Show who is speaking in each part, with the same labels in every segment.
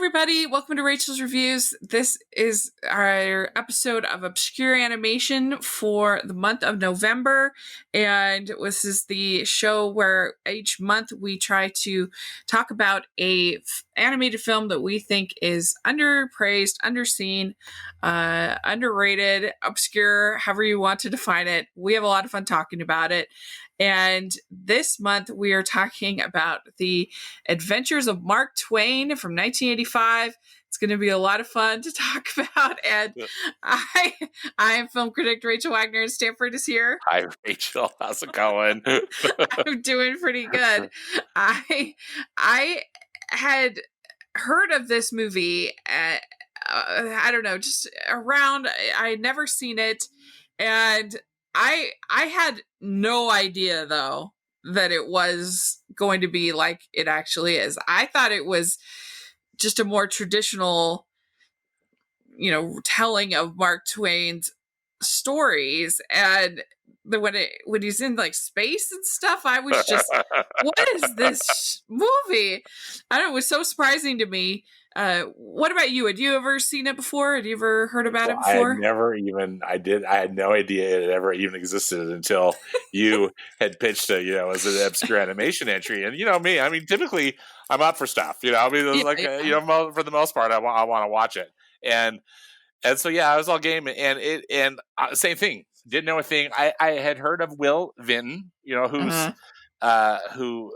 Speaker 1: everybody. Welcome to Rachel's Reviews. This is our episode of Obscure Animation for the month of November. And this is the show where each month we try to talk about a animated film that we think is underpraised, underseen, underrated, obscure, however you want to define it. We have a lot of fun talking about it. And this month we are talking about the Adventures of Mark Twain from 1985. It's going to be a lot of fun to talk about. And I am film critic Rachel Wagner, and Stanford is here.
Speaker 2: Hi, Rachel. How's it going?
Speaker 1: I'm doing pretty good. I had heard of this movie. I don't know, just around. I had never seen it, and I had no idea though that it was going to be like it actually is. I thought it was just a more traditional, telling of Mark Twain's stories. And when he's in like space and stuff, I was just, what is this movie? I don't know, it was so surprising to me. What about you? Had you ever seen it before? Had you ever heard about it before?
Speaker 2: I had no idea it ever even existed until you had pitched it, as an obscure animation entry. And me, I mean, typically I'm up for stuff, for the most part, I want to watch it. And so, I was all game, and same thing. Didn't know a thing. I had heard of Will Vinton, who's who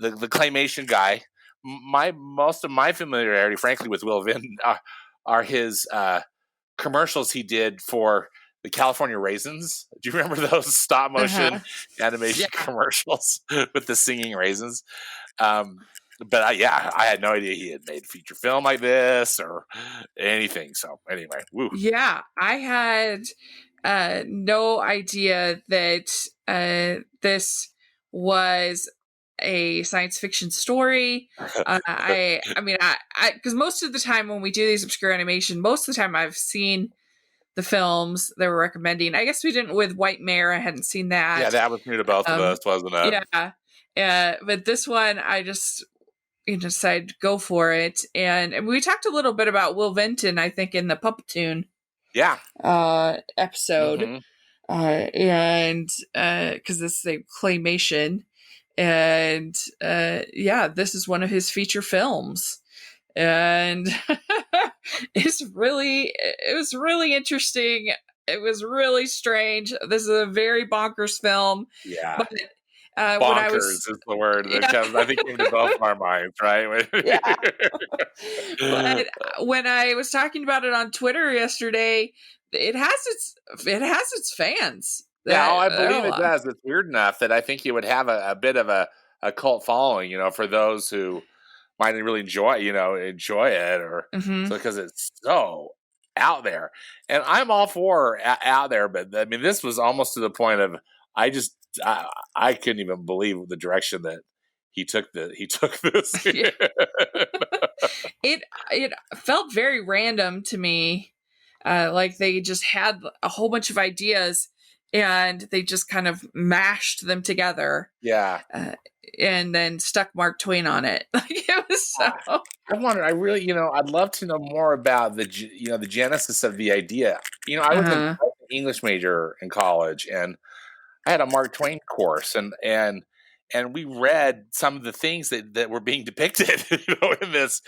Speaker 2: the claymation guy. Most of my familiarity, frankly, with Will Vinton are his commercials he did for the California Raisins. Do you remember those stop motion animation commercials with the singing raisins? But I had no idea he had made a feature film like this or anything. So anyway, woo.
Speaker 1: Yeah, I had no idea that this was a science fiction story. I mean, because most of the time when we do these obscure animation, most of the time I've seen the films they were recommending. I guess we didn't with White Mare. I hadn't seen that.
Speaker 2: Yeah, that was new to both of us, wasn't it?
Speaker 1: Yeah. But this one, I just decided to go for it. And we talked a little bit about Will Vinton, I think, in the Puppetoon episode. And because this is a claymation. And this is one of his feature films, and it was really interesting. It was really strange. This is a very bonkers film.
Speaker 2: Yeah,
Speaker 1: but
Speaker 2: bonkers is the word that comes, I think, into both our minds, right?
Speaker 1: Yeah. But when I was talking about it on Twitter yesterday, it has its fans.
Speaker 2: Yeah, I believe it does. It's weird enough that I think you would have a bit of a cult following, for those who might really enjoy it, or because it's so out there. And I'm all for out there, but I mean, this was almost to the point of I couldn't even believe the direction that he took this.
Speaker 1: It felt very random to me, like they just had a whole bunch of ideas. And they just kind of mashed them together.
Speaker 2: Yeah.
Speaker 1: And then stuck Mark Twain on it. Like it was so.
Speaker 2: I wonder. I really, I'd love to know more about the genesis of the idea. I was an English major in college, and I had a Mark Twain course, and we read some of the things that were being depicted, in this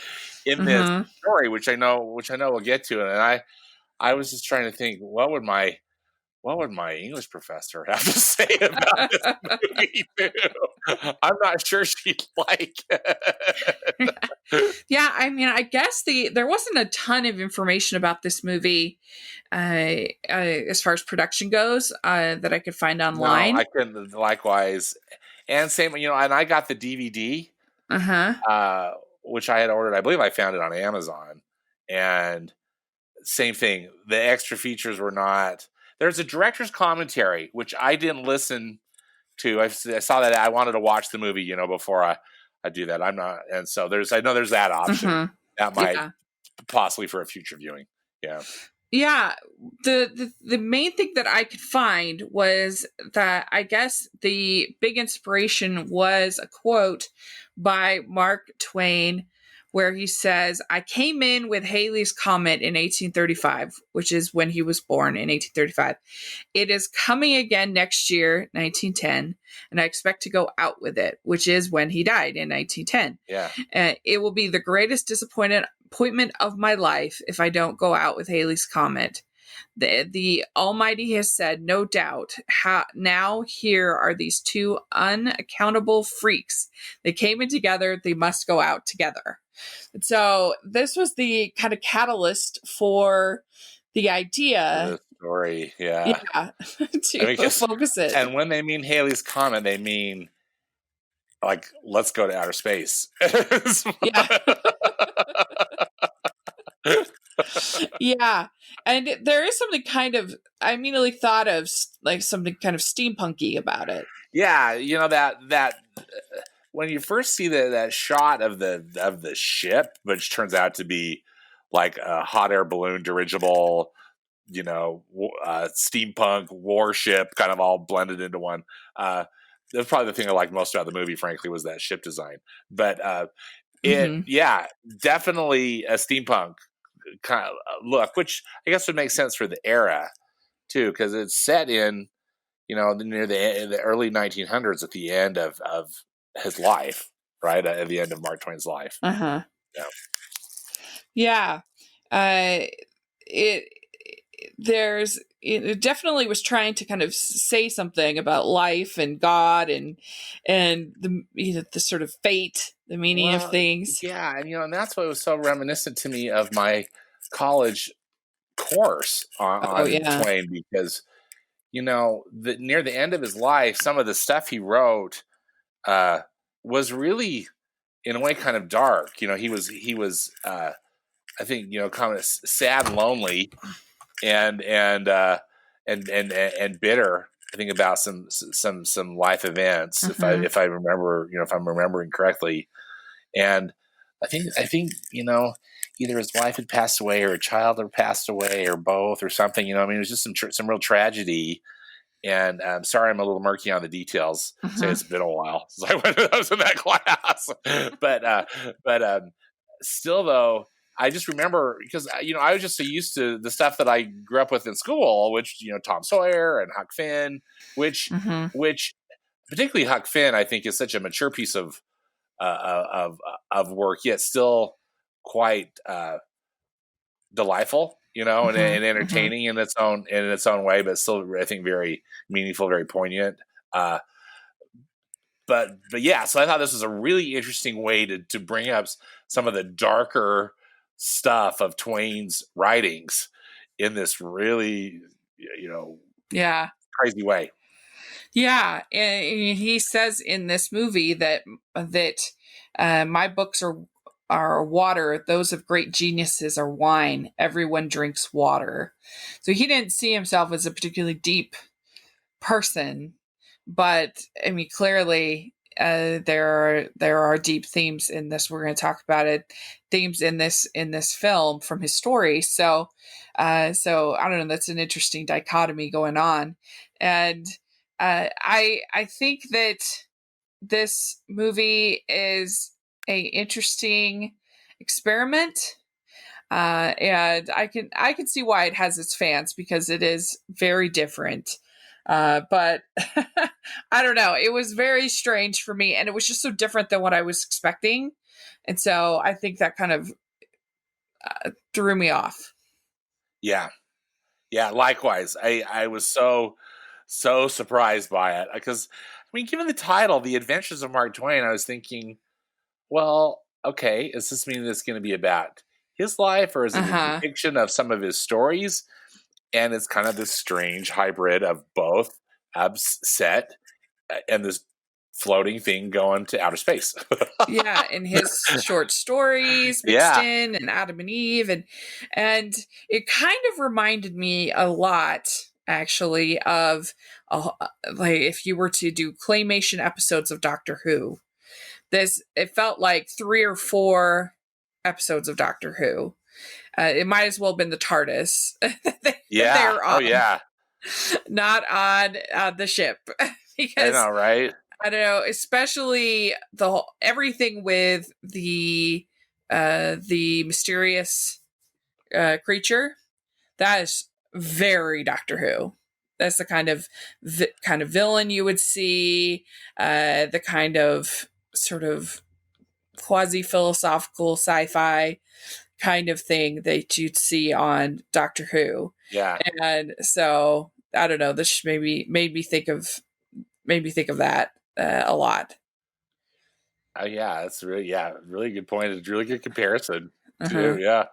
Speaker 2: story, which I know we'll get to. And I was just trying to think, what would my English professor have to say about this movie, too? I'm not sure she'd like it.
Speaker 1: Yeah, I mean, I guess there wasn't a ton of information about this movie as far as production goes that I could find online.
Speaker 2: No, I couldn't. Likewise. And same, and I got the DVD, which I had ordered. I believe I found it on Amazon. And same thing. The extra features were not... There's a director's commentary, which I didn't listen to. I saw that. I wanted to watch the movie, before I do that. I'm not, and so I know there's that option that might possibly for a future viewing. Yeah.
Speaker 1: Yeah. The main thing that I could find was that I guess the big inspiration was a quote by Mark Twain where he says, I came in with Halley's Comet in 1835, which is when he was born in 1835. It is coming again next year, 1910, and I expect to go out with it, which is when he died in 1910.
Speaker 2: Yeah.
Speaker 1: It will be the greatest disappointment of my life if I don't go out with Halley's Comet. The Almighty has said, no doubt. Now here are these two unaccountable freaks. They came in together. They must go out together. So this was the kind of catalyst for the idea.
Speaker 2: The story,
Speaker 1: Yeah, to focus it.
Speaker 2: And when they mean Halley's Comet, they mean like, let's go to outer space.
Speaker 1: Yeah. Yeah, and there is something kind of, I immediately thought of like something kind of steampunky about it.
Speaker 2: Yeah, you know that when you first see that shot of the ship, which turns out to be like a hot air balloon dirigible, you know, steampunk warship, kind of all blended into one. That's probably the thing I liked most about the movie, frankly, was that ship design. But yeah, definitely a steampunk kind of look, which I guess would make sense for the era too, because it's set in, you know, near the early 1900s, at the end of his life, right? At the end of Mark Twain's life.
Speaker 1: Yeah. It definitely was trying to kind of say something about life and God and the, you know, the sort of fate, the meaning of things.
Speaker 2: Yeah, and you know, and that's what was so reminiscent to me of my college course on Twain, because you know, near the end of his life, some of the stuff he wrote was really, in a way, kind of dark. You know, he was I think, you know, kind of sad and lonely, and bitter. I think about some life events, if I remember, you know, if I'm remembering correctly. And I think, you know, either his wife had passed away or a child had passed away or both or something. You know, I mean, it was just some real tragedy. And I'm sorry, I'm a little murky on the details. Say it's been a while since I was in that class, but still, though, I just remember, because you know, I was just so used to the stuff that I grew up with in school, which, you know, Tom Sawyer and Huck Finn, which particularly Huck Finn, I think, is such a mature piece of work, yet still quite delightful, you know, and entertaining in its own way, but still, I think, very meaningful, very poignant. But yeah, so I thought this was a really interesting way to bring up some of the darker stuff of Twain's writings in this really, you know, crazy way.
Speaker 1: Yeah, and he says in this movie that my books are water, those of great geniuses are wine. Everyone drinks water. So he didn't see himself as a particularly deep person, but I mean, clearly there are deep themes in this. We're going to talk about it. Themes in this film from his story. So I don't know. That's an interesting dichotomy going on, and I think that this movie is a interesting experiment, and I can see why it has its fans, because it is very different. But I don't know. It was very strange for me, and it was just so different than what I was expecting, and so I think that kind of threw me off.
Speaker 2: Yeah, likewise. I was so surprised by it, because I mean, given the title, The Adventures of Mark Twain, I was thinking, well, okay, does this mean it's going to be about his life, or is it a depiction of some of his stories? And it's kind of this strange hybrid of both, set and this floating thing going to outer space.
Speaker 1: Yeah, and his short stories mixed in, and Adam and Eve, and it kind of reminded me a lot, actually, of like if you were to do claymation episodes of Doctor Who. It felt like 3 or 4 episodes of Doctor Who. It might as well have been the TARDIS.
Speaker 2: Yeah. Oh yeah.
Speaker 1: Not on the ship, because
Speaker 2: I know, right?
Speaker 1: I don't know, especially everything with the the mysterious creature. That is very Doctor Who. That's the kind of villain you would see, the kind of sort of quasi philosophical sci-fi kind of thing that you'd see on Doctor Who.
Speaker 2: Yeah.
Speaker 1: And so I don't know. This maybe made me think of that a lot.
Speaker 2: Yeah, that's really good point. It's a really good comparison
Speaker 1: Uh-huh.
Speaker 2: too. Yeah.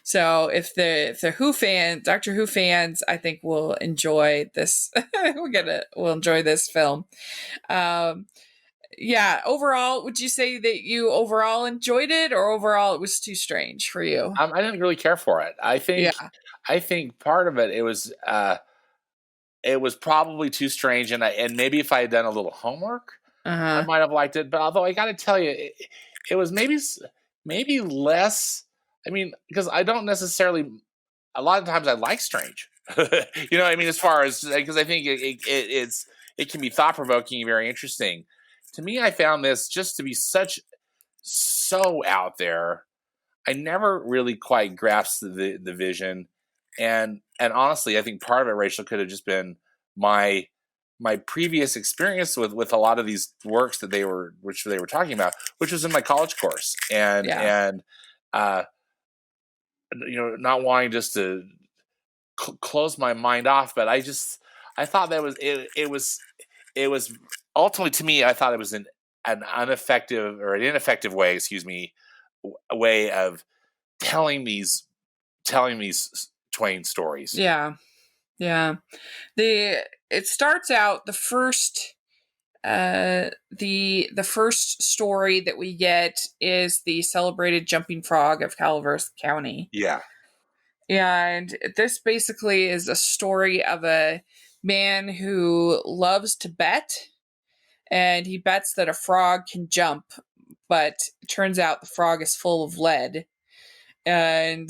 Speaker 1: So if the Who fan, Doctor Who fans, I think will enjoy this. We'll enjoy this film. Um, yeah. Overall, would you say that you overall enjoyed it, or overall it was too strange for you?
Speaker 2: I didn't really care for it.
Speaker 1: Yeah.
Speaker 2: I think part of it it was probably too strange, and maybe if I had done a little homework,
Speaker 1: Uh
Speaker 2: I
Speaker 1: huh.
Speaker 2: might have liked it. But although I got to tell you, it was maybe less. I mean, because I don't necessarily. A lot of times I like strange. You know what I mean? As far as because I think it can be thought provoking and very interesting. To me, I found this just to be so out there. I never really quite grasped the vision, and honestly, I think part of it, Rachel, could have just been my my previous experience with a lot of these works that they were talking about, which was in my college course,
Speaker 1: Yeah.
Speaker 2: and uh, not wanting just to close my mind off, but I thought that was it was ultimately to me I thought it was an ineffective way, excuse me, a way of telling these Twain stories.
Speaker 1: Yeah. Yeah. It starts out the first story that we get is the celebrated jumping frog of Calvers County.
Speaker 2: Yeah,
Speaker 1: And this basically is a story of a man who loves to bet, and he bets that a frog can jump, but it turns out the frog is full of lead. And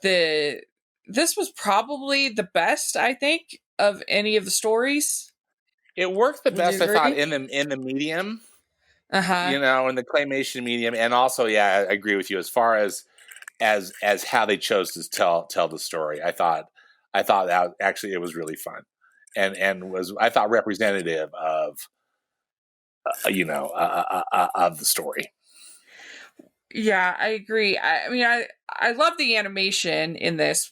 Speaker 1: the this was probably the best, I think, of any of the stories.
Speaker 2: it worked the
Speaker 1: Would you
Speaker 2: best I thought
Speaker 1: agree?
Speaker 2: in the medium,
Speaker 1: Uh-huh.
Speaker 2: in the claymation medium, and also yeah, I agree with you as far as how they chose to tell the story. I thought that actually it was really fun, and was I thought representative of of the story.
Speaker 1: Yeah, I agree. I mean, I love the animation in this.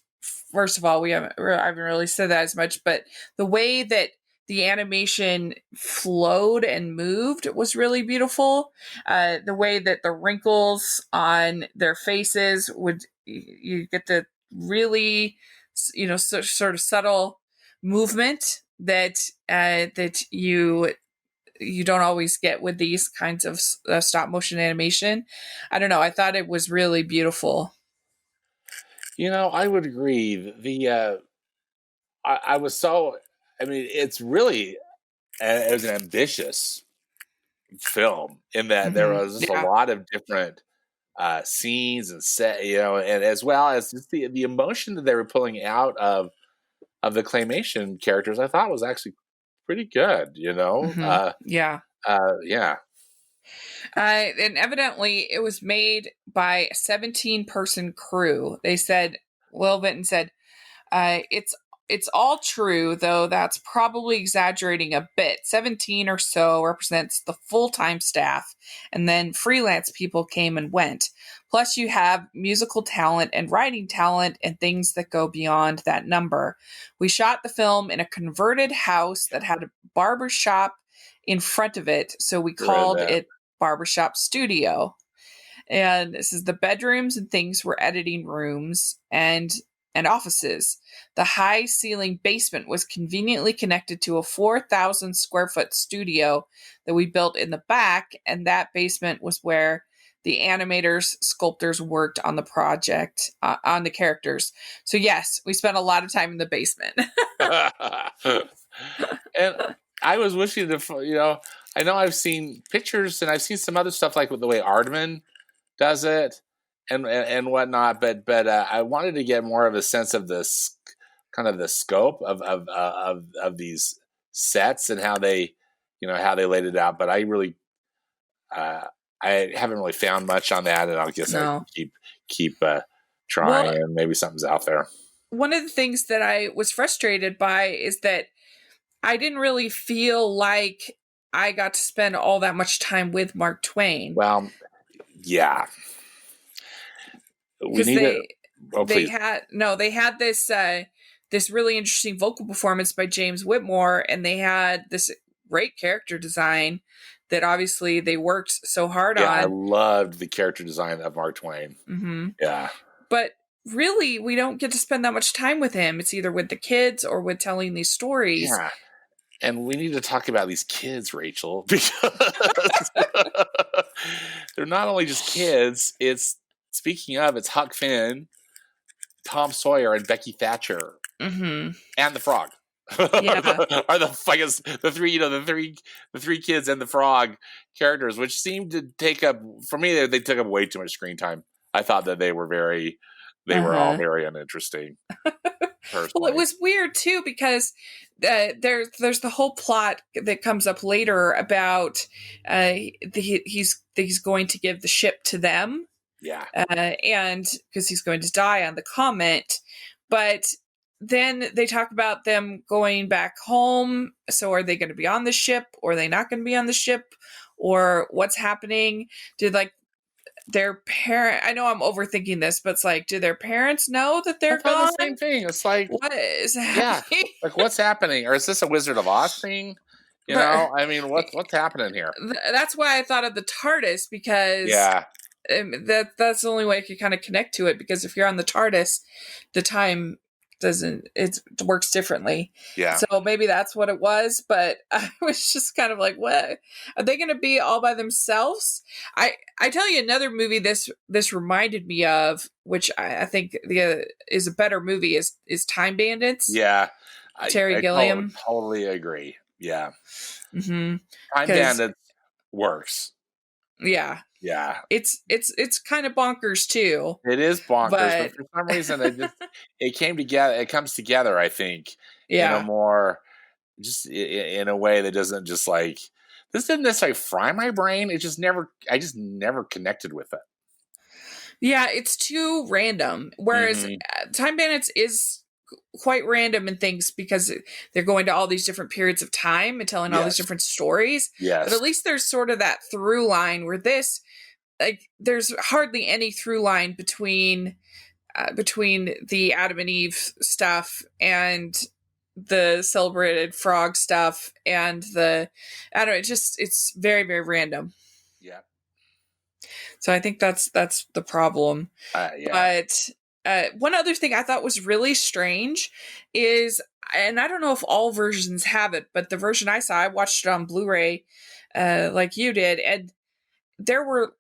Speaker 1: First of all, I haven't really said that as much, but the way that the animation flowed and moved was really beautiful. The way that the wrinkles on their faces you get the really sort of subtle movement that that you don't always get with these kinds of stop motion animation. I don't know. I thought it was really beautiful.
Speaker 2: I would agree. I was so. I mean, it's really it was an ambitious film in that there
Speaker 1: Hmm.
Speaker 2: was just a
Speaker 1: Yeah.
Speaker 2: lot of different scenes and set, and as well as just the emotion that they were pulling out of the claymation characters. I thought was actually pretty good.
Speaker 1: Hmm. Yeah.
Speaker 2: Yeah,
Speaker 1: And evidently, it was made by a 17-person crew. They said, Will Vinton said, it's all true, though that's probably exaggerating a bit. 17 or so represents the full-time staff, and then freelance people came and went. Plus, you have musical talent and writing talent and things that go beyond that number. We shot the film in a converted house that had a barber shop in front of it, so we
Speaker 2: read
Speaker 1: called
Speaker 2: that.
Speaker 1: it Barbershop Studio. And this is the bedrooms and things were editing rooms and offices. The high ceiling basement was conveniently connected to a 4,000 square foot studio that we built in the back, and that basement was where the animators, sculptors worked on the project, on the characters. So yes, we spent a lot of time in the basement.
Speaker 2: And I was wishing I know I've seen pictures and I've seen some other stuff like with the way Aardman does it and whatnot, but I wanted to get more of a sense of this kind of the scope of these sets and how they laid it out. But uh, I haven't really found much on that, and I guess I
Speaker 1: No.
Speaker 2: keep trying,
Speaker 1: Well,
Speaker 2: and maybe something's out there.
Speaker 1: one of the things that I was frustrated by is that I didn't really feel like I got to spend all that much time with Mark Twain.
Speaker 2: Well, yeah, we
Speaker 1: Because
Speaker 2: need it. Oh,
Speaker 1: they
Speaker 2: please.
Speaker 1: had this really interesting vocal performance by James Whitmore, and they had this great character design that obviously they worked so hard
Speaker 2: Yeah, I
Speaker 1: on.
Speaker 2: loved the character design of Mark Twain.
Speaker 1: Mm-hmm.
Speaker 2: Yeah.
Speaker 1: But really, we don't get to spend that much time with him. It's either with the kids or with telling these stories.
Speaker 2: Yeah. And we need to talk about these kids, Rachel, because they're not only just kids. It's it's Huck Finn, Tom Sawyer, and Becky Thatcher,
Speaker 1: Mm-hmm.
Speaker 2: and the frog.
Speaker 1: Yeah.
Speaker 2: Are the three the three kids and the frog characters, which seemed to take up, for me, they took up way too much screen time. I thought that they were all very uninteresting. Personally.
Speaker 1: Well, it was weird too because there's the whole plot that comes up later about he's going to give the ship to them.
Speaker 2: Yeah.
Speaker 1: And because he's going to die on the Comet, but then they talk about them going back home. So are they going to be on the ship, or are they not going to be on the ship, or what's happening? Did their parent, I know I'm overthinking this, but it's like, do their parents know that they're gone?
Speaker 2: The same thing. It's like,
Speaker 1: what is happening?
Speaker 2: Yeah, like what's happening? Or is this a Wizard of Oz thing? You know, I mean, what's happening here?
Speaker 1: That's why I thought of the TARDIS, because that's the only way I could kind of connect to it, because if you're on the TARDIS, the time it works differently.
Speaker 2: Yeah.
Speaker 1: So maybe that's what it was, but I was just kind of like, what? Are they going to be all by themselves? I tell you another movie this reminded me of, which I think is a better movie, is Time Bandits.
Speaker 2: Yeah.
Speaker 1: Terry Gilliam.
Speaker 2: Totally agree. Yeah.
Speaker 1: Mm-hmm.
Speaker 2: Time Bandits works.
Speaker 1: Yeah.
Speaker 2: Yeah.
Speaker 1: It's kind of bonkers too.
Speaker 2: It is bonkers, but for some reason it comes together, I think.
Speaker 1: Yeah.
Speaker 2: In a more, just in a way that doesn't just like, this didn't necessarily fry my brain. I just never connected with it.
Speaker 1: Yeah, it's too random. Whereas Time Bandits is quite random in things, because they're going to all these different periods of time and telling all these different stories.
Speaker 2: Yes.
Speaker 1: But at least there's sort of that through line, where this, there's hardly any through line between the Adam and Eve stuff and the celebrated frog stuff and it's very, very random.
Speaker 2: Yeah.
Speaker 1: So I think that's the problem.
Speaker 2: Yeah.
Speaker 1: But one other thing I thought was really strange is, and I don't know if all versions have it, but the version I saw, I watched it on Blu-ray, like you did, and there were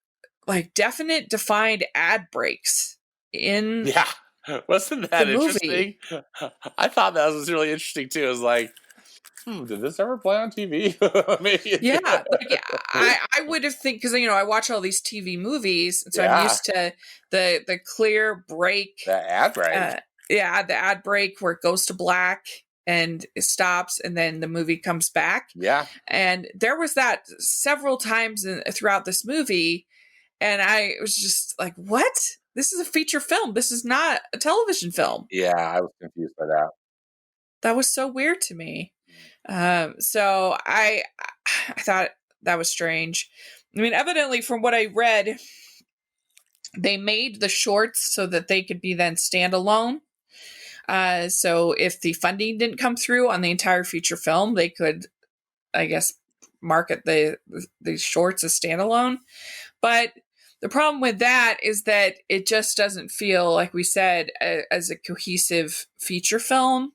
Speaker 1: definite defined ad breaks in
Speaker 2: wasn't that interesting? I thought that was really interesting too. It was like, did this ever play on TV? Maybe.
Speaker 1: Yeah, I would have think, because I watch all these TV movies, and so I'm used to the clear break,
Speaker 2: the ad break.
Speaker 1: The ad break where it goes to black and it stops, and then the movie comes back.
Speaker 2: Yeah,
Speaker 1: and there was that several times throughout this movie, and I was just like, "What? This is a feature film. This is not a television film."
Speaker 2: Yeah, I was confused by that.
Speaker 1: That was so weird to me. So I thought that was strange. I mean, evidently, from what I read, they made the shorts so that they could be then standalone. So if the funding didn't come through on the entire feature film, they could, I guess, market the shorts as standalone. But the problem with that is that it just doesn't feel, like we said, as a cohesive feature film.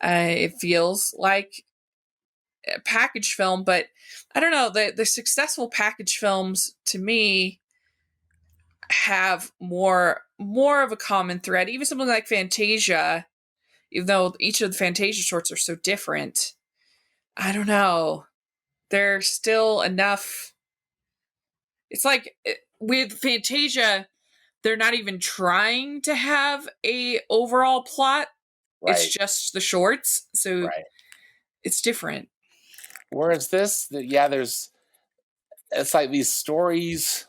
Speaker 1: It feels like a package film, but I don't know, the successful package films to me have more of a common thread. Even something like Fantasia, even though each of the Fantasia shorts are so different, I don't know, there's still enough. It's like with Fantasia, they're not even trying to have a overall plot. Right. It's just the shorts, so it's different.
Speaker 2: Whereas this, there's it's like these stories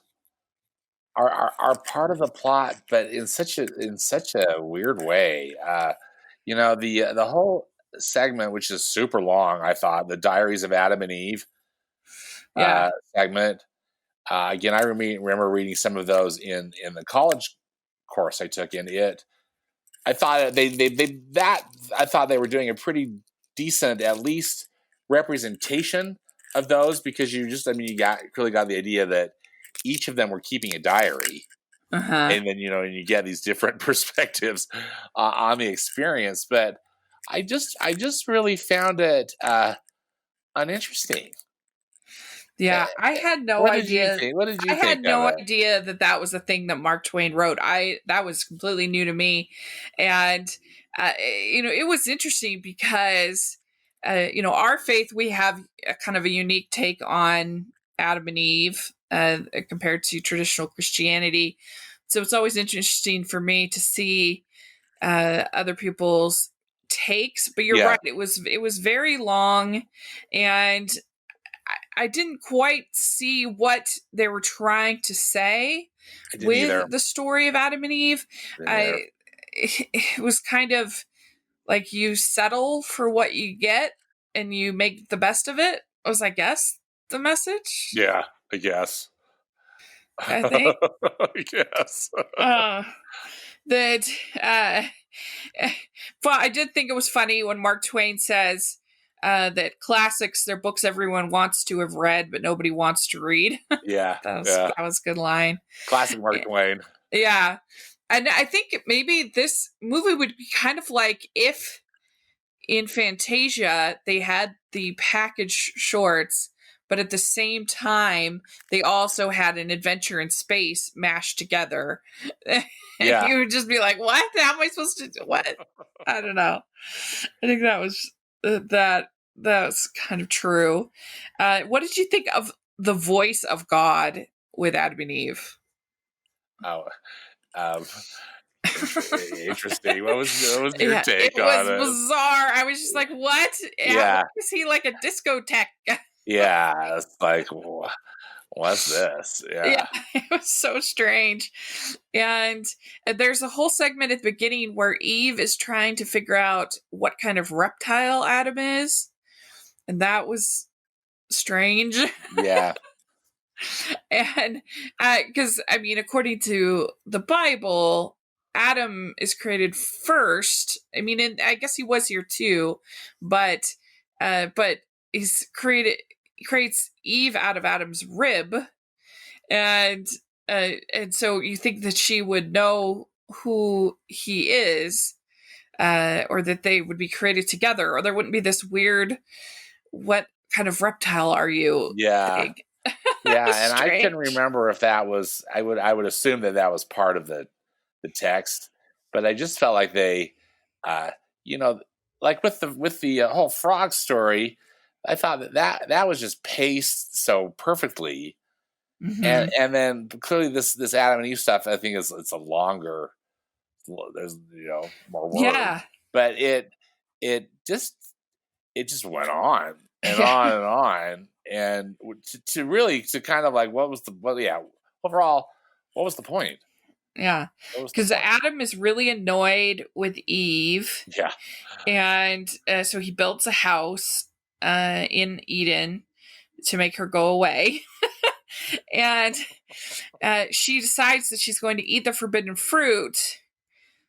Speaker 2: are part of the plot, but in such a weird way. The whole segment, which is super long, I thought the Diaries of Adam and Eve
Speaker 1: Yeah.
Speaker 2: segment. Again, I remember reading some of those in the college course I took in it. I thought I thought they were doing a pretty decent, at least, representation of those, because you really got the idea that each of them were keeping a diary,
Speaker 1: Uh-huh.
Speaker 2: and then and you get these different perspectives on the experience. But I just really found it uninteresting.
Speaker 1: Yeah, I had no
Speaker 2: What did you
Speaker 1: idea.
Speaker 2: think? What did
Speaker 1: I
Speaker 2: you
Speaker 1: had
Speaker 2: think of
Speaker 1: no
Speaker 2: it?
Speaker 1: idea that that was a thing that Mark Twain wrote. That was completely new to me, and it was interesting because our faith, we have a kind of a unique take on Adam and Eve compared to traditional Christianity. So it's always interesting for me to see other people's takes. But you're
Speaker 2: Yeah,
Speaker 1: right; it was very long, and I didn't quite see what they were trying to say
Speaker 2: I didn't either.
Speaker 1: with the story of Adam and Eve.
Speaker 2: Didn't either.
Speaker 1: It was kind of like you settle for what you get and you make the best of it. Was, I guess, the message.
Speaker 2: Yeah, I guess.
Speaker 1: I think
Speaker 2: I guess.
Speaker 1: uh, that. Uh, but I did think it was funny when Mark Twain says that classics, they're books everyone wants to have read, but nobody wants to read.
Speaker 2: Yeah,
Speaker 1: That was a good line.
Speaker 2: classic Mark Twain.
Speaker 1: Yeah. And I think maybe this movie would be kind of like if in Fantasia they had the package shorts, but at the same time they also had an adventure in space mashed together. And
Speaker 2: Yeah,
Speaker 1: you would just be like, what? How am I supposed to do what? I don't know. I think that was that was kind of true. What did you think of the voice of God with Adam and Eve?
Speaker 2: oh, um, interesting. What was your
Speaker 1: Yeah, it
Speaker 2: take
Speaker 1: was
Speaker 2: on it?
Speaker 1: bizarre. I was just like, what? Why
Speaker 2: Yeah,
Speaker 1: is he like a discotheque?
Speaker 2: yeah. It's like, what's this?
Speaker 1: Yeah,
Speaker 2: Yeah,
Speaker 1: it was so strange. And there's a whole segment at the beginning where Eve is trying to figure out what kind of reptile Adam is. And that was strange.
Speaker 2: yeah,
Speaker 1: And because, I mean, according to the Bible, Adam is created first. I mean, and I guess he was here too, but he's creates Eve out of Adam's rib, and so you think that she would know who he is, or that they would be created together, or there wouldn't be this weird "what kind of reptile are you"
Speaker 2: yeah,
Speaker 1: thing.
Speaker 2: yeah. And I couldn't
Speaker 1: Strange.
Speaker 2: remember if that was. I would assume that that was part of the text, but I just felt like they, uh, you know, like with the whole frog story. I thought that was just paced so perfectly,
Speaker 1: Hmm.
Speaker 2: and then clearly this Adam and Eve stuff, I think it's a longer. There's more words,
Speaker 1: Yeah.
Speaker 2: but it just it just went on and
Speaker 1: Yeah.
Speaker 2: on and on, and to really to kind of like what was the yeah, overall, what was the point?
Speaker 1: Yeah.
Speaker 2: What was the
Speaker 1: Because
Speaker 2: point?
Speaker 1: Adam is really annoyed with Eve.
Speaker 2: Yeah,
Speaker 1: And so he builds a house in Eden to make her go away. And she decides that she's going to eat the forbidden fruit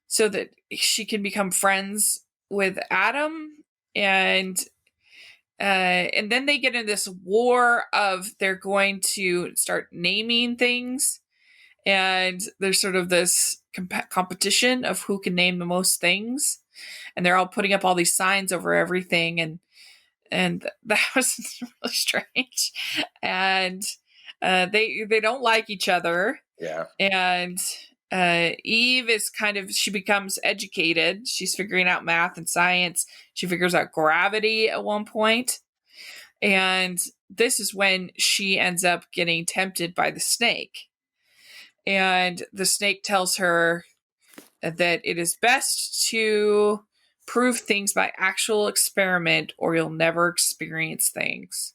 Speaker 1: so that she can become friends with Adam. And then they get in this war of they're going to start naming things, and there's sort of this competition of who can name the most things, and they're all putting up all these signs over everything, and that was really strange. And they don't like each other,
Speaker 2: yeah,
Speaker 1: and Eve is she becomes educated. She's figuring out math and science. She figures out gravity at one point, and this is when she ends up getting tempted by the snake. And the snake tells her that it is best to prove things by actual experiment or you'll never experience things.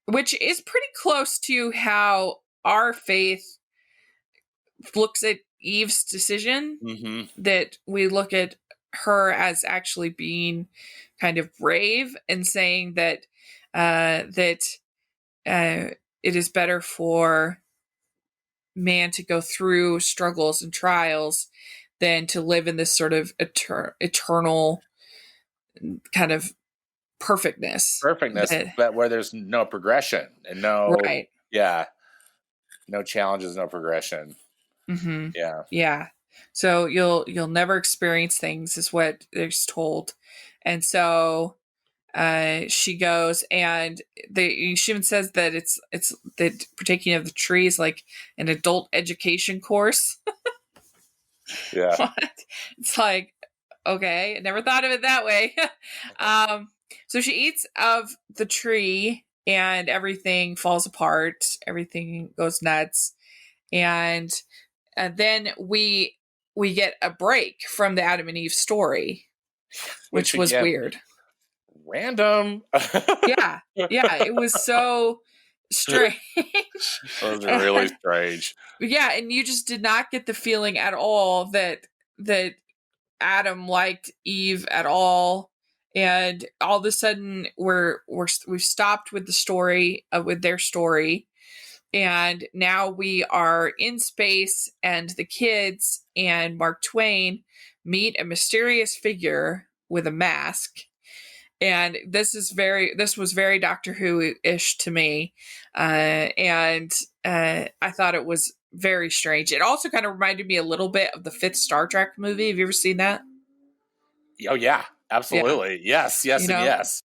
Speaker 1: which is pretty close to how our faith looks at Eve's decision, that we look at her as actually being kind of brave and saying that it is better for man to go through struggles and trials than to live in this sort of eternal kind of perfectness,
Speaker 2: but where there's no progression and no challenges, no progression.
Speaker 1: Yeah. So you'll never experience things, is what they're told. And so she goes, and she even says that it's that partaking of the tree is like an adult education course.
Speaker 2: Yeah.
Speaker 1: It's like, okay, I never thought of it that way. So she eats of the tree and everything falls apart. Everything goes nuts. And then we get a break from the Adam and Eve story, which was
Speaker 2: again,
Speaker 1: weird.
Speaker 2: Random.
Speaker 1: Yeah. It was so strange.
Speaker 2: It was really strange.
Speaker 1: Yeah, and you just did not get the feeling at all that Adam liked Eve at all. And all of a sudden we've stopped with the story, with their story. And now we are in space, and the kids and Mark Twain meet a mysterious figure with a mask. And this was very Doctor Who-ish to me. And I thought it was very strange. It also kind of reminded me a little bit of the 5th Star Trek movie. Have you ever seen that?
Speaker 2: Oh, yeah. Absolutely. Yeah. Yes, and yes.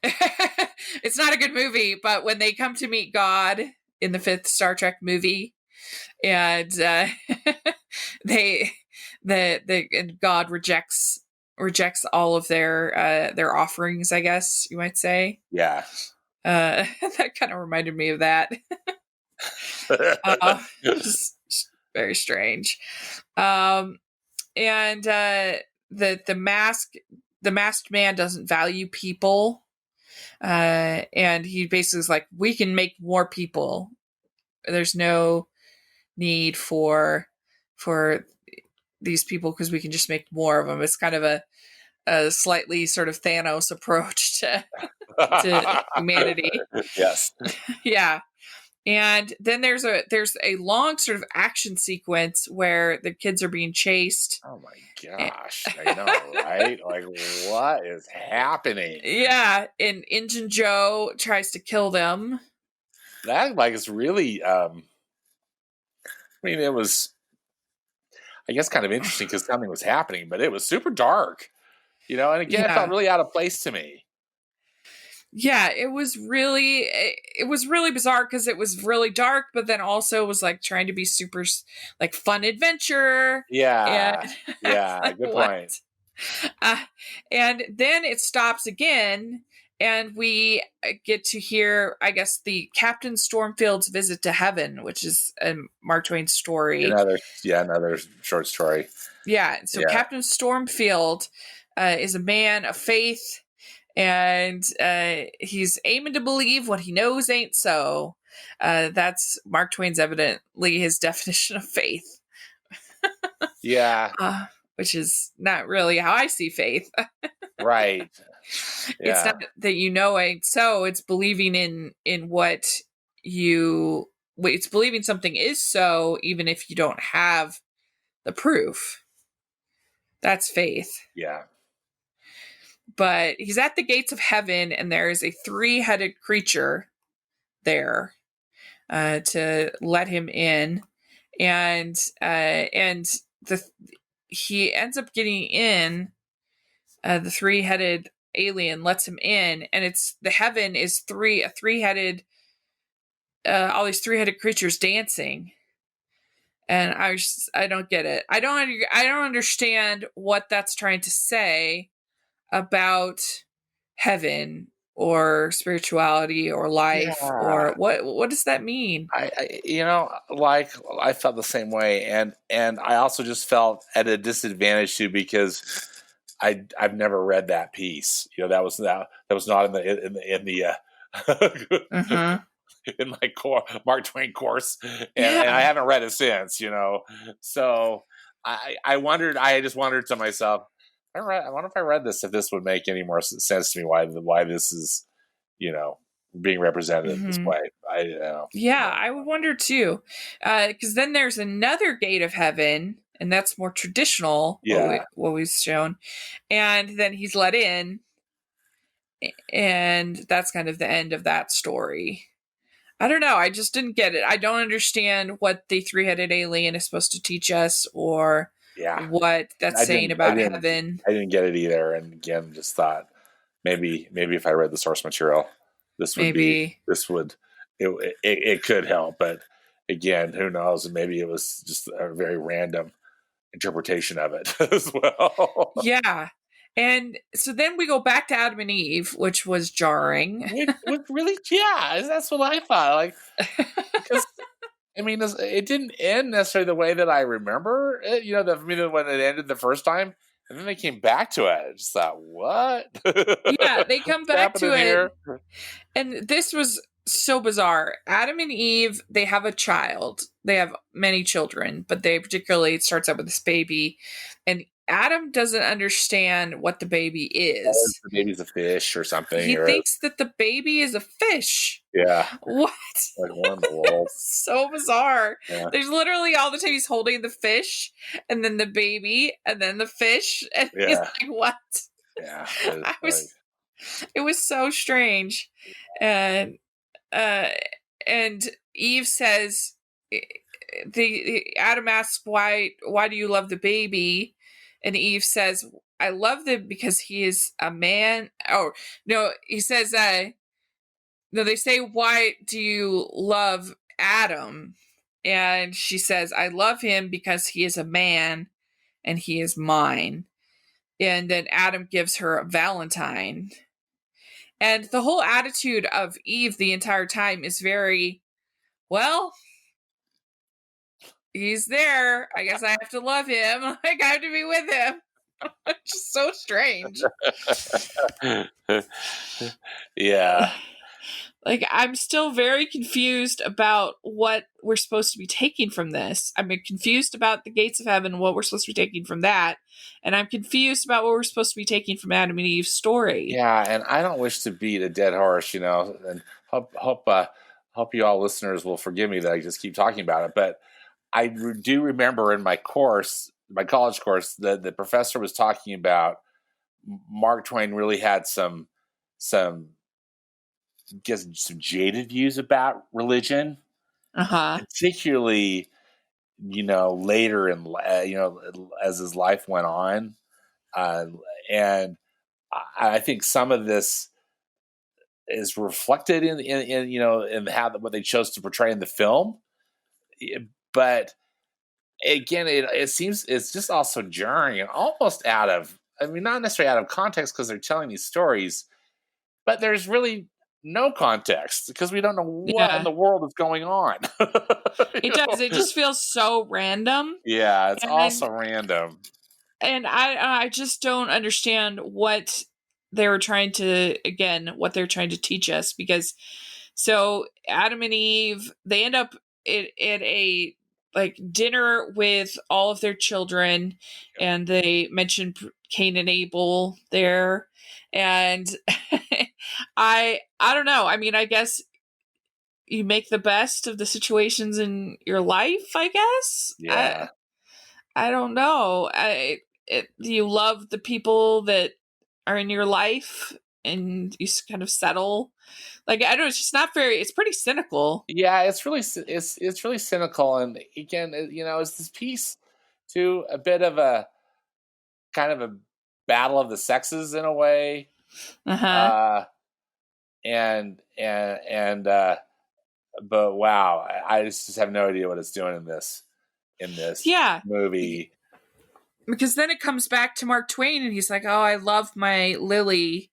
Speaker 1: It's not a good movie, but when they come to meet God in the 5th Star Trek movie, and and God rejects all of their offerings, I guess you might say.
Speaker 2: Yeah.
Speaker 1: That kind of reminded me of that. Just very strange. And the masked man doesn't value people. And he basically is like, we can make more people. There's no need for these people because we can just make more of them. It's kind of a slightly sort of Thanos approach to humanity.
Speaker 2: Yes.
Speaker 1: Yeah. And then there's a long sort of action sequence where the kids are being chased.
Speaker 2: Oh my gosh. I know, right? Like, what is happening?
Speaker 1: Yeah. And Injun Joe tries to kill them.
Speaker 2: That is really, it was, I guess, kind of interesting because something was happening, but it was super dark, and again, it felt really out of place to me.
Speaker 1: Yeah, it was really bizarre because it was really dark, but then also was like trying to be super like fun adventure.
Speaker 2: Yeah. Yeah. Good point.
Speaker 1: And then it stops again, and we get to hear, I guess, the Captain Stormfield's visit to heaven, which is a Mark Twain story.
Speaker 2: Another short story.
Speaker 1: Yeah. So Captain Stormfield is a man of faith. And he's aiming to believe what he knows ain't so. That's Mark Twain's evidently his definition of faith.
Speaker 2: Yeah.
Speaker 1: Which is not really how I see faith.
Speaker 2: Right. Yeah.
Speaker 1: It's not that ain't so. It's believing in what it's believing something is so, even if you don't have the proof. That's faith.
Speaker 2: Yeah.
Speaker 1: But he's at the gates of heaven, and there is a 3-headed creature there to let him in, and he ends up getting in. The 3-headed alien lets him in, and it's the heaven is a 3-headed, all these 3-headed creatures dancing. And I don't get it. I don't understand what that's trying to say about heaven or spirituality or life, or what does that mean?
Speaker 2: I felt the same way, and I also just felt at a disadvantage too because I've never read that piece. That was not in the
Speaker 1: Uh-huh.
Speaker 2: in my Mark Twain course, and I
Speaker 1: Yeah.
Speaker 2: haven't read it since. So I just wondered to myself, I wonder if I read this, if this would make any more sense to me. Why this is you know being represented this
Speaker 1: Hmm.
Speaker 2: way. I don't know.
Speaker 1: Yeah, I would wonder too. Because then there's another gate of heaven, and that's more traditional,
Speaker 2: Yeah,
Speaker 1: what we've shown. And then he's let in, and that's kind of the end of that story. I don't know. I just didn't get it. I don't understand what the three-headed alien is supposed to teach us, or
Speaker 2: yeah.
Speaker 1: what that's
Speaker 2: I
Speaker 1: saying
Speaker 2: didn't, I
Speaker 1: about
Speaker 2: didn't,
Speaker 1: heaven.
Speaker 2: I didn't get it either. And again, just thought maybe if I read the source material, this would be
Speaker 1: Maybe.
Speaker 2: this would it could help. But again, who knows? Maybe it was just a very random interpretation of it as well.
Speaker 1: Yeah. And so then we go back to Adam and Eve, which was jarring.
Speaker 2: Which really, yeah, that's what I thought. Like, because I mean, it didn't end necessarily the way that I remember it. When it ended the first time, and then they came back to it. I just thought, what?
Speaker 1: Yeah, they come
Speaker 2: What's
Speaker 1: back to
Speaker 2: happening
Speaker 1: it.
Speaker 2: here?
Speaker 1: And this was so bizarre. Adam and Eve, they have a child. They have many children, but it starts out with this baby. And Adam doesn't understand what the baby is.
Speaker 2: The baby's a fish or something,
Speaker 1: He
Speaker 2: or
Speaker 1: thinks that the baby is a fish.
Speaker 2: yeah,
Speaker 1: What?
Speaker 2: like what in the world?
Speaker 1: So bizarre.
Speaker 2: Yeah,
Speaker 1: There's literally all the time he's holding the fish, and then the baby, and then the fish, and he's
Speaker 2: yeah,
Speaker 1: like, "What?"
Speaker 2: yeah.
Speaker 1: I was. It was so strange, and uh, and Eve says, the Adam asks, "Why do you love the baby?" And Eve says, "I love him because he is a man." Oh no, he says, no, they say, "Why do you love Adam?" And she says, "I love him because he is a man and he is mine." And then Adam gives her a Valentine. And the whole attitude of Eve the entire time is very, well, he's there. I guess I have to love him. Like, I have to be with him. It's just so strange.
Speaker 2: Yeah,
Speaker 1: Like, I'm still very confused about what we're supposed to be taking from this. I'm confused about the gates of heaven, what we're supposed to be taking from that. And I'm confused about what we're supposed to be taking from Adam and Eve's story.
Speaker 2: yeah. And I don't wish to beat a dead horse, and hope you all listeners will forgive me that I just keep talking about it. But do remember in my college course, that the professor was talking about Mark Twain really had some some jaded views about religion,
Speaker 1: Uh huh.
Speaker 2: particularly later in as his life went on, uh, and I think some of this is reflected in how what they chose to portray in the film, but again, it seems it's just also jarring and almost out of, I mean, not necessarily out of context because they're telling these stories, but there's really no context because we don't know what in
Speaker 1: Yeah.
Speaker 2: the world is going on.
Speaker 1: It does. It just feels so random.
Speaker 2: Yeah, it's
Speaker 1: And
Speaker 2: also random.
Speaker 1: I just don't understand what they were trying to, again, what they're trying to teach us, because so Adam and Eve, they end up at a like dinner with all of their children, and they mention Cain and Abel there. And I don't know. I mean, I guess you make the best of the situations in your life, I guess.
Speaker 2: Yeah.
Speaker 1: I don't know. You love the people that are in your life, and you kind of settle. Like, I don't know. It's just not very. It's pretty cynical.
Speaker 2: Yeah, it's really cynical, and again, it's this piece to a bit of a kind of a battle of the sexes in a way,
Speaker 1: Uh huh.
Speaker 2: uh, and but wow, I just have no idea what it's doing in this
Speaker 1: Yeah,
Speaker 2: movie.
Speaker 1: because then it comes back to Mark Twain, and he's like, "Oh, I love my Lily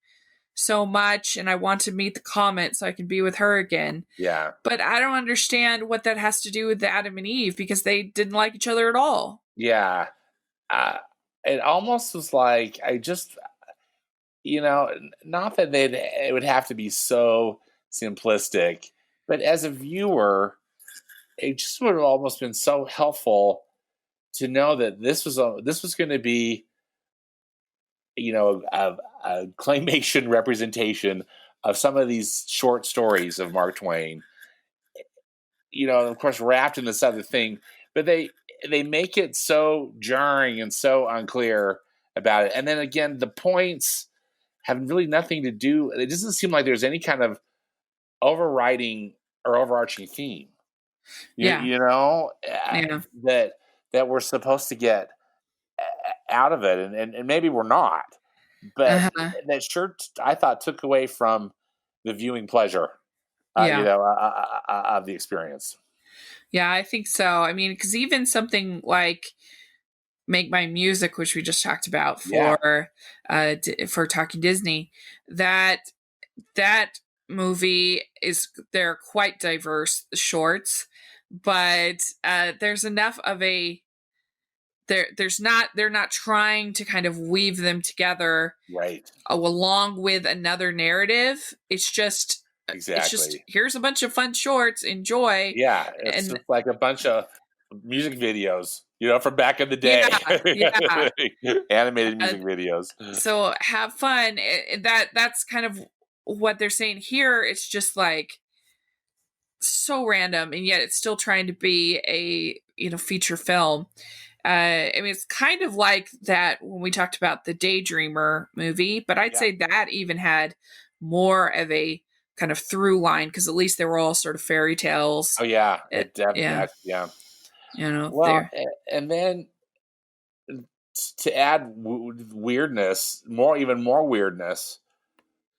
Speaker 1: so much, and I want to meet the comet so I can be with her again."
Speaker 2: Yeah,
Speaker 1: But I don't understand what that has to do with the Adam and Eve, because they didn't like each other at all.
Speaker 2: yeah. Uh, it almost was like not that it would have to be so simplistic. But as a viewer, it just would have almost been so helpful to know that this was going to be, a claymation representation of some of these short stories of Mark Twain. Of course, wrapped in this other thing, but they make it so jarring and so unclear about it. And then again, the points have really nothing to do. It doesn't seem like there's any kind of overriding or overarching theme.
Speaker 1: Yeah.
Speaker 2: That we're supposed to get out of it, and maybe we're not, but that sure I thought took away from the viewing pleasure, of the experience.
Speaker 1: Yeah, I think so. I mean, because even something like Make My Music, which we just talked about for Talking Disney, that movie they're quite diverse shorts, but there's enough of they're not trying to kind of weave them together
Speaker 2: right
Speaker 1: along with another narrative. It's just here's a bunch of fun shorts, enjoy.
Speaker 2: Yeah, it's just like a bunch of music videos, from back in the day. Animated music videos.
Speaker 1: So have fun. That's kind of what they're saying here. It's just like so random, and yet it's still trying to be a feature film. I mean, it's kind of like that when we talked about the Daydreamer movie, but I'd say that even had more of a kind of through line, because at least they were all sort of fairy tales.
Speaker 2: Oh yeah, it definitely, Well, and then to add weirdness, even more weirdness,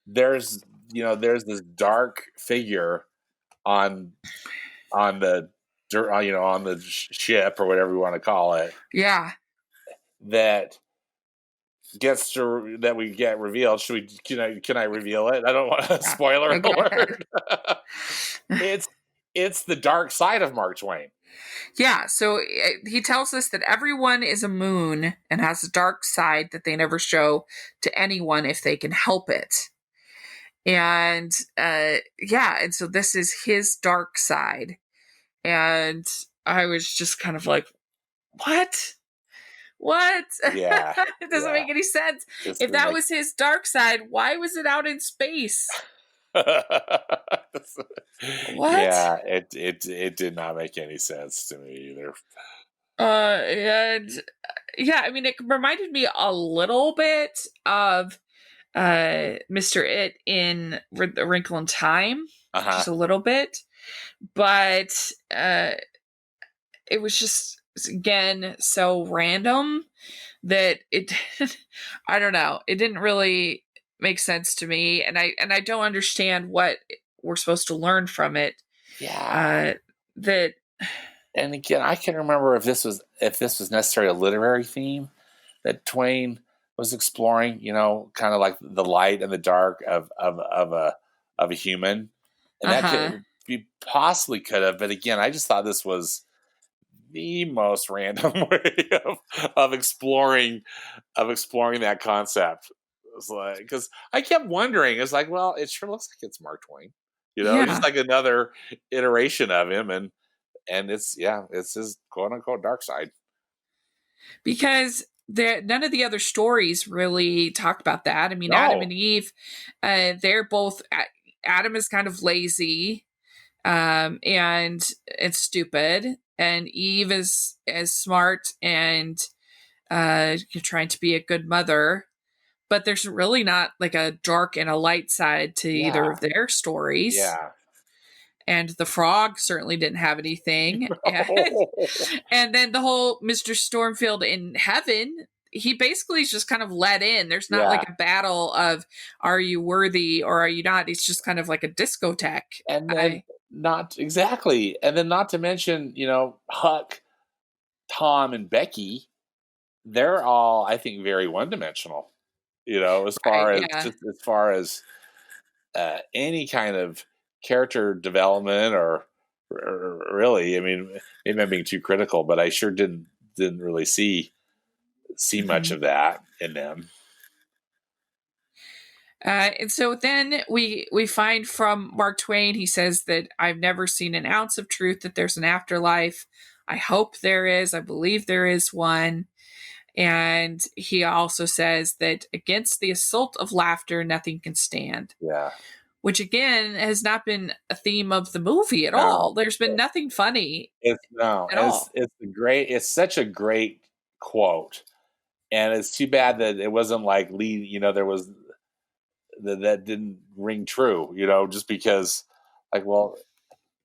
Speaker 2: there's this dark figure on the on the ship, or whatever we want to call it.
Speaker 1: Yeah.
Speaker 2: That we get revealed. Can I reveal it? I don't want a spoiler alert. It's the dark side of Mark Twain.
Speaker 1: Yeah, so he tells us that everyone is a moon and has a dark side that they never show to anyone if they can help it. And and so this is his dark side. And I was just kind of like, what?
Speaker 2: Yeah.
Speaker 1: It doesn't make any sense. If that was his dark side, why was it out in space? What?
Speaker 2: Yeah, it did not make any sense to me either.
Speaker 1: And I mean, it reminded me a little bit of Mr. It in A Wrinkle in Time, just a little bit, but it was just, again, so random that it I don't know, it didn't really make sense to me, and I don't understand what we're supposed to learn from it.
Speaker 2: And again, I can't remember if this was necessarily a literary theme that Twain was exploring, kind of like the light and the dark of a human, and that could be possibly could have. But again, I just thought this was the most random way of exploring that concept. It was like, because I kept wondering, it's like, well, it sure looks like it's Mark Twain, just like another iteration of him, and it's his quote unquote dark side.
Speaker 1: Because none of the other stories really talk about that. I mean, Adam and Eve, they're both. Adam is kind of lazy, and stupid, and Eve is smart and trying to be a good mother. But there's really not like a dark and a light side to either of their stories.
Speaker 2: Yeah.
Speaker 1: And the frog certainly didn't have anything. And then the whole Mr. Stormfield in heaven, he basically is just kind of let in. There's not like a battle of, are you worthy or are you not? It's just kind of like a discotheque.
Speaker 2: And then not exactly. And then not to mention, Huck, Tom, and Becky, they're all, I think, very one-dimensional, as far as any kind of character development or really, I mean, maybe I'm being too critical, but I sure didn't really see much of that in them.
Speaker 1: And so then we find from Mark Twain, he says that I've never seen an ounce of truth that there's an afterlife. I hope there is. I believe there is one. And he also says that against the assault of laughter, nothing can stand.
Speaker 2: Yeah.
Speaker 1: Which again has not been a theme of the movie at
Speaker 2: No.
Speaker 1: all. There's been nothing funny at all.
Speaker 2: It's such a great quote. And it's too bad that it wasn't like there was that didn't ring true, just because well,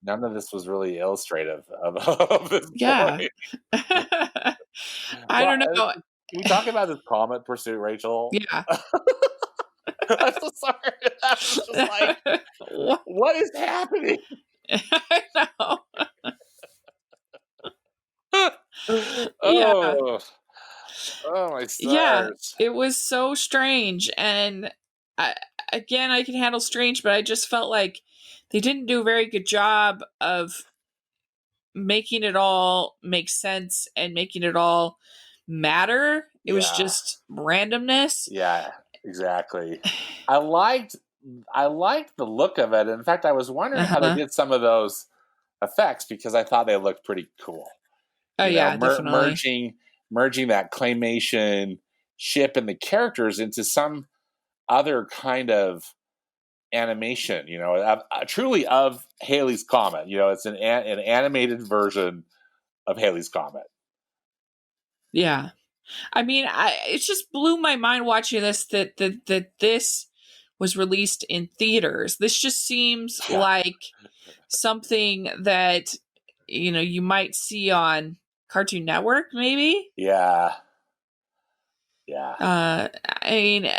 Speaker 2: none of this was really illustrative of this point.
Speaker 1: I don't know.
Speaker 2: Can we talk about this comet pursuit, Rachel?
Speaker 1: Yeah.
Speaker 2: I'm so sorry. I was just like, what is happening?
Speaker 1: I know.
Speaker 2: Oh, my stars.
Speaker 1: Yeah, it was so strange. And again, I can handle strange, but I just felt like they didn't do a very good job of making it all make sense and making it all matter. It was just randomness.
Speaker 2: Yeah, exactly. I liked the look of it. In fact, I was wondering how they did some of those effects because I thought they looked pretty cool.
Speaker 1: Oh, definitely.
Speaker 2: Merging that claymation ship and the characters into some other kind of animation, truly of Halley's Comet. It's an animated version of Halley's Comet.
Speaker 1: Yeah. I mean, it just blew my mind watching this that this was released in theaters. This just seems like something that you might see on Cartoon Network, maybe.
Speaker 2: Yeah.
Speaker 1: I mean,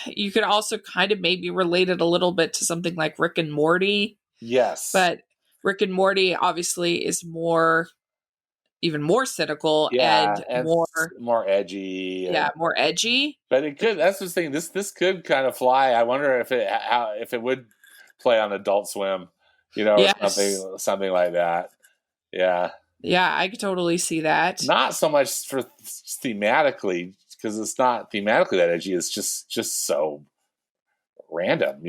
Speaker 1: you could also kind of maybe relate it a little bit to something like Rick and Morty.
Speaker 2: Yes,
Speaker 1: but Rick and Morty obviously is even more cynical and
Speaker 2: more edgy.
Speaker 1: More edgy.
Speaker 2: But it could. That's the thing. This could kind of fly. I wonder if it would play on Adult Swim, or something like that. Yeah.
Speaker 1: Yeah, I could totally see that.
Speaker 2: Not so much for thematically, because it's not thematically that edgy. It's just so random,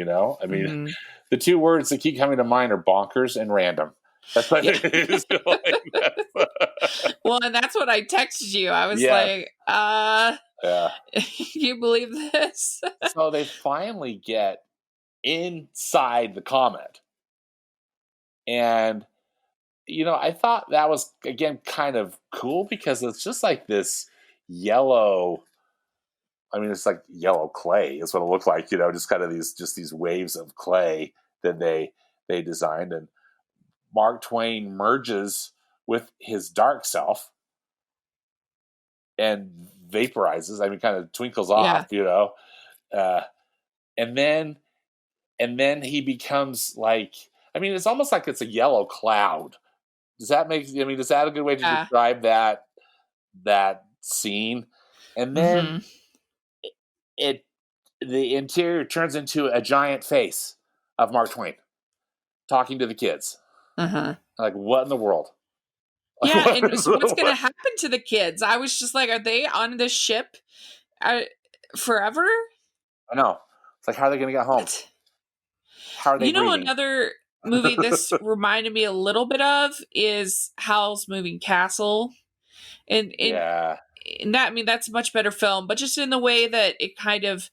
Speaker 2: I mean, the two words that keep coming to mind are bonkers and random. That's what it is.
Speaker 1: Well, and that's what I texted you. I was like, you believe this?
Speaker 2: So they finally get inside the comet. And, I thought that was, again, kind of cool because it's just like this yellow, it's like yellow clay is what it looked like, just kind of these waves of clay that they designed. And Mark Twain merges with his dark self and vaporizes. Kind of twinkles off, and then he becomes like, it's almost like it's a yellow cloud. Does that make? Is that a good way to describe that scene? And then the interior turns into a giant face of Mark Twain talking to the kids. Like, what in the world?
Speaker 1: Yeah, and so what's going to happen to the kids? I was just like, are they on this ship forever?
Speaker 2: I know. It's like, how are they going to get home? How are they breathing?
Speaker 1: Another movie this reminded me a little bit of is Howl's Moving Castle. And that, that's a much better film, but just in the way that it kind of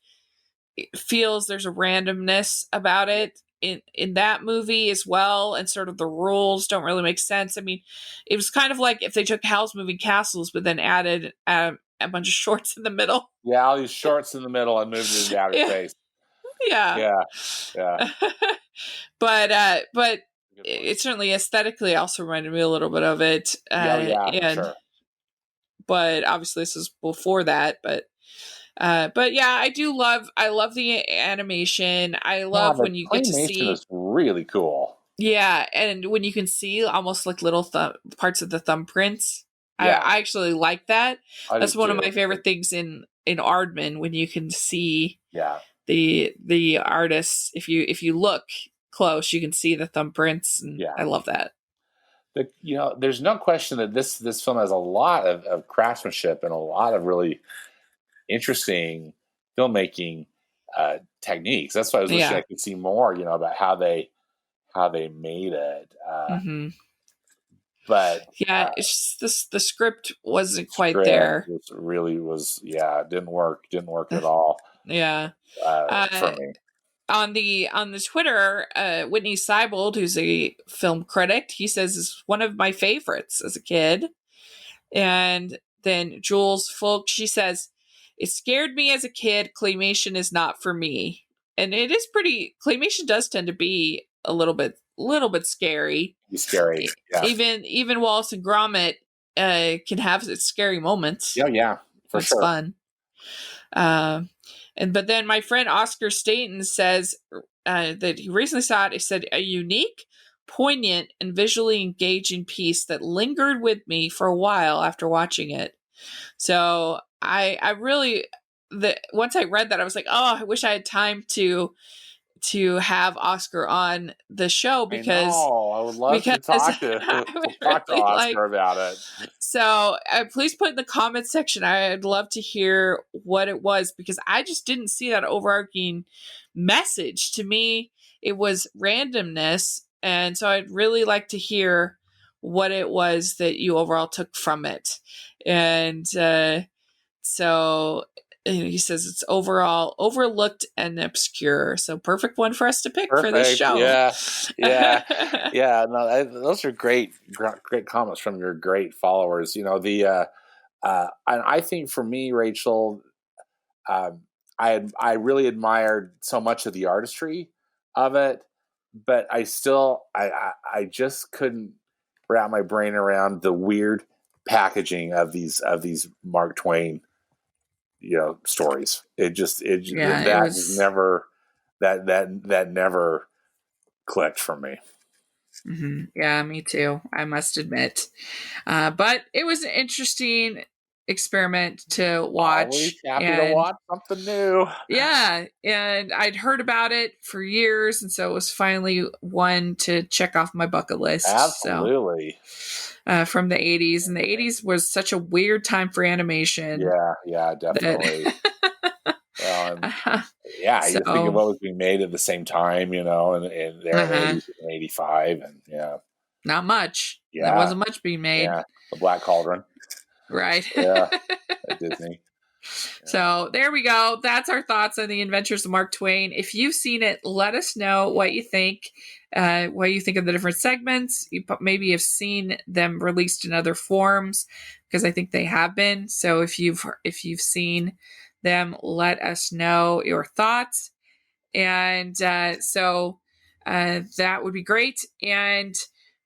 Speaker 1: feels there's a randomness about it in that movie as well, and sort of the rules don't really make sense. It was kind of like if they took Howl's Moving Castles but then added a bunch of shorts in the middle.
Speaker 2: Yeah, all these shorts in the middle and moved into outer space.
Speaker 1: Yeah. But it certainly aesthetically also reminded me a little bit of it.
Speaker 2: Sure.
Speaker 1: But obviously this is before that. But yeah, I love the animation. I love when you get to see.
Speaker 2: Is really cool.
Speaker 1: Yeah, and when you can see almost like little parts of the thumbprints. I actually like that. That's one of my favorite things in Aardman, when you can see the artists. If you look close, you can see the thumbprints, and I love that.
Speaker 2: There's no question that this film has a lot of craftsmanship and a lot of really interesting filmmaking techniques. That's why I was wishing I could see more, about how they made it. But
Speaker 1: it's just the script wasn't quite there.
Speaker 2: Didn't work at all. For me.
Speaker 1: On the Twitter, Whitney Seibold, who's a film critic, he says it's one of my favorites as a kid. And then Jules Folk, she says, it scared me as a kid. Claymation is not for me. And it is claymation does tend to be a little bit scary.
Speaker 2: Scary, yeah.
Speaker 1: Even Wallace and Gromit can have its scary moments.
Speaker 2: Yeah, for sure.
Speaker 1: It's fun. But then my friend Oscar Staten says that he recently saw it. He said, a unique, poignant, and visually engaging piece that lingered with me for a while after watching it. So I really, once I read that, I was like, oh, I wish I had time to have Oscar on the show, because
Speaker 2: I would love to talk to Oscar about it.
Speaker 1: So please put in the comments section. I'd love to hear what it was, because I just didn't see that overarching message. To me, it was randomness. And so I'd really like to hear what it was that you overall took from it. And so he says it's overall overlooked and obscure. So perfect one for us to pick for this show.
Speaker 2: Yeah. No, those are great comments from your great followers. I think for me, Rachel, I really admired so much of the artistry of it, but I just couldn't wrap my brain around the weird packaging of these Mark Twain stories. That never clicked for me.
Speaker 1: Mm-hmm. Yeah, me too, I must admit. But it was an interesting experiment to watch.
Speaker 2: Always happy to watch something new.
Speaker 1: Yeah, and I'd heard about it for years, and so it was finally one to check off my bucket list.
Speaker 2: Absolutely.
Speaker 1: From the 80s, and the 80s was such a weird time for animation.
Speaker 2: Yeah, definitely. You think of what was being made at the same time, in the 80s and 85, and
Speaker 1: not much. There wasn't much being made.
Speaker 2: Yeah, the Black Cauldron.
Speaker 1: Right.
Speaker 2: Yeah, at Disney.
Speaker 1: So there we go. That's our thoughts on the Adventures of Mark Twain. If you've seen it, let us know what you think. What you think of the different segments. You maybe have seen them released in other forms, because I think they have been. So if you've seen them, let us know your thoughts. And so that would be great. And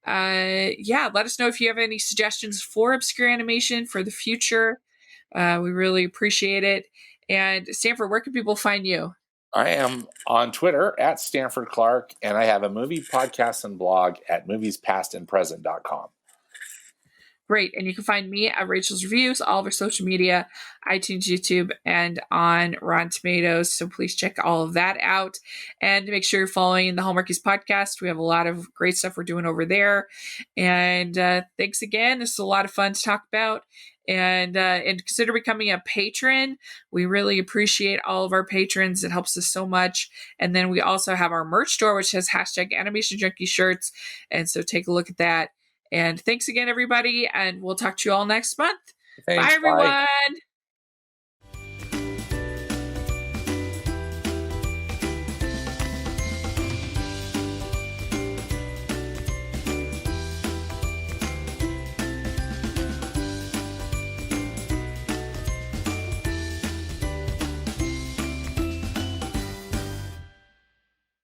Speaker 1: let us know if you have any suggestions for obscure animation for the future. We really appreciate it. And Stanford, where can people find you?
Speaker 2: I am on Twitter at Stanford Clark, and I have a movie podcast and blog at moviespastandpresent.com.
Speaker 1: Great. And you can find me at Rachel's Reviews, all of our social media, iTunes, YouTube, and on Rotten Tomatoes. So please check all of that out. And make sure you're following the Hallmarkies podcast. We have a lot of great stuff we're doing over there. And thanks again. This is a lot of fun to talk about. And consider becoming a patron. We really appreciate all of our patrons. It helps us so much. And then we also have our merch store, which has #AnimationJunkie shirts. And so take a look at that. And thanks again, everybody. And we'll talk to you all next month.
Speaker 2: Thanks,
Speaker 1: bye, everyone.
Speaker 2: Bye.